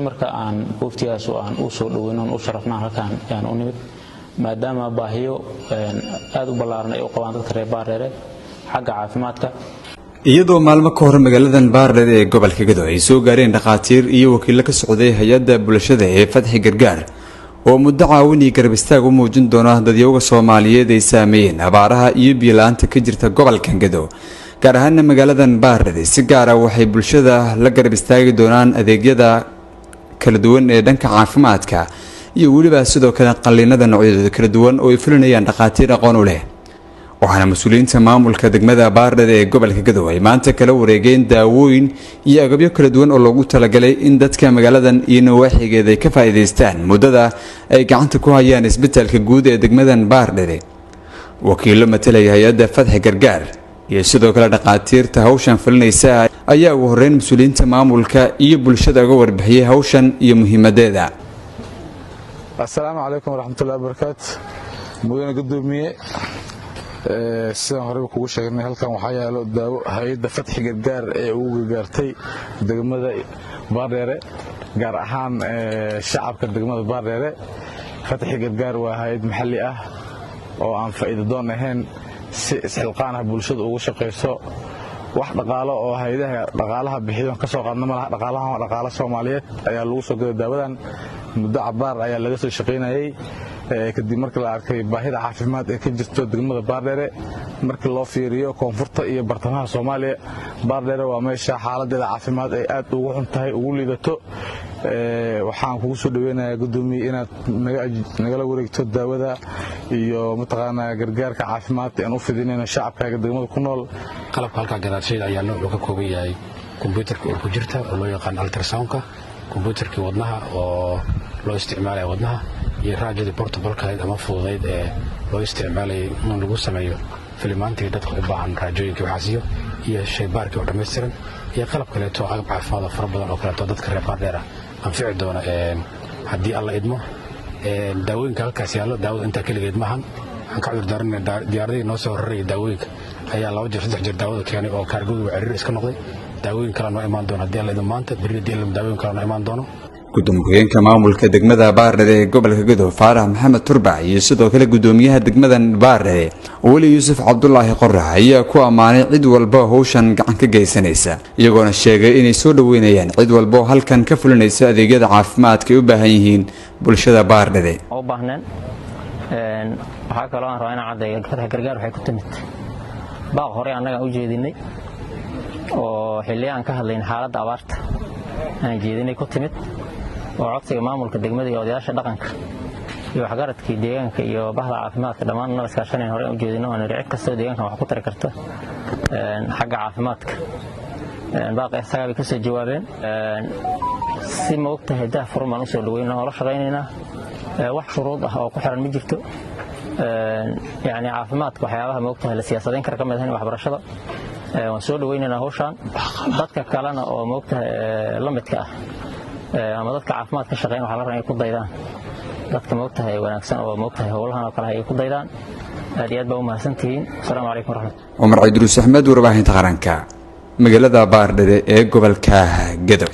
marka aan waftigaas oo aan u soo dhaweyno u sharafnaa halkaan aan u nimid maadaama baahiyo aad u ballaaran ay u qabaan dadka reer Baardheere xagga caafimaadka iyadoo maalmo ka hor magaaladan Baardheere ee gobolka Gedo ay soo gaareen dhaqaatiir iyo wakiillo ka socday hay'adda bulshada ee Fadxi Gargaar oo muddo caawin iyo garab istaag u muujin doona dadyoga Soomaaliyeed ay saameeyeen abaaraha iyo biyo la'aanta ka jirta gobolka Gedo gaar ahaan magaaladan Baardheere si gaar ah waxay bulshada la garab istaagi doonaan adeegyada kala duwan ee dhanka caafimaadka iyo waliba sidoo kale qalliinada noocyadooda kala duwan oo ay fulinayaan dhaqaatiir aqoon u leh waxaana mas'uuliyiinta maamulka degmada Baardheere ee gobolka Gedo ay maanta kala wareegeen daawooyin iyo agabyo kala duwan oo loogu talagalay in dadka magaaladan iyo nawaaxigeeda ay ka faa'iideystaan muddada ay gacanta ku hayaan isbitaalka guud ee degmadan Baardheere wakiillo matalaya hay'adda Fadxi Gargaar iyo sidoo kale dhaqaatiirta hawshan fulinaysa ayaa ugu horeyn mas'uuliyiinta maamulka iyo bulshada uga warbixiyay hawshan iyo muhiimadeeda. Assalaamu alaykum warahmatullahi wabarakatuh. Mudane gudoomiye sidaan hore kugu sheegnay halkan waxaa yaalo daawo hay'adda Fadxi Gargaar ee ugu gaartay degmada Baardheere gaar ahaan shacabka degmada Baardheere. Fadxi Gargaar waa hay'ad maxalli ah oo aan faa'iido doon ahayn si isxilqaan ah bulshada ugu shaqeyso wax dhaqaale oo hay'adaha dhaqaalaha bixiyo ka soo qaadna malaha dhaqaalaha Soomaaliyeed ayaa lagu soo gaday daawadan muddo cabaar ayaa laga soo shaqeynayay kadib markii la arkay baahida caafimaad ee ka jirto degmada Baardheere markii loo fiiriyo koonfurta iyo bartamaha Soomaaliya Baardheere waa meesha xaaladeeda caafimaad ay aad ugu xun tahay ugu liidato waxaan kugu soo dhaweynayaa gudoomiye inaad nagala wareegto daawada iyo mataqaana gargaarka caafimaad ee aan u fidinayno shacabka degmada ku nool qalabka halka gadaasheeda ayaa nooc ka kooban yahay kombiyuutarka oo ku jirta oo loo yaqaan ultrasound-ka kombiyuutarka wadnaha oo loo isticmaalayo wadnaha iyo raajada portable-ka ama fududeyd ee loo isticmaalayo in lagu sameeyo filimaantii dadka u baahan raajooyinka waxaasiyo iyo shaybaarka oo dhameystiran iyo qalab kale oo agab caafimaad fara badan oo kale oo dadka reer Baardheere anfici doona haddii alla idmo daawooyinka halkaas yaalo daawada inta kaligeed maahan waxaan ka cudur daaranaynaa diyaaradii noo soo horeeyay daawooyinka ayaa 2 jeer 3 jeer daawada keenay oo kaargoodu ciriir iska noqday daawooyin kale noo imaan doona haddii alla idmo maanta berri daawooyin kale noo imaan doono gudoomiyaha maamulka degmada Baardheere ee gobolka Gedo Faarax Maxamed Turbac iyo sidoo kale gudoomiyaha degmadan Baardheere Wali Yuusuf Cabdullaahi Qorrax ayaa ku amaanay cid walba hawshan gacan ka geysanaysa iyagoona sheegay inay soo dhaweynayaan cid walba halkan ka fulinaysa adeegyada caafimaadka ay u baahan yihiin bulshada Baardheere oo baahnaan waxa kale oo aan rabaa inaan cadeeyo Fadxi Gargaar waxay ku timid baaq hore annaga u jeedinay oo xilliyaan ka hadlayn xaaladda abaarta aan jeedinay ku timid oo codsiga maamulka degmada iyo odayaasha dhaqanka iyo waxgaradkii deegaanka iyo bahda caafimaadka dhammaan nala iskaashaneen hore u jeedino oo cid kasta deegaanka wax ku tari karta xagga caafimaadka baaq isaga ka soo jawaabeen si ma ogtahay daa furman u soo dhaweynaa oo la shaqeynayna wax shuruud ah oo ku xiran ma jirto yani caafimaadka waxyaabaha ma ogtahay la siyaasadeyn kara ka mid ah waxbarashada waan soo dhaweynaa hawshan dadka kalena oo ma ogtahay la midka ah ama dadka caafimaad ka shaqeyn waxa la rabaa inay ku daydaan dadka ma ogtahay wanaagsan oo ma ogtahay hawlahan oo kale ay ku daydaan aad iyo aad baa u mahadsantihiin assalaamu calaykum waraxmatullahi Umar Idris Ahmed warbaahinta qaranka magaalada Baardheere ee gobolka Gedo.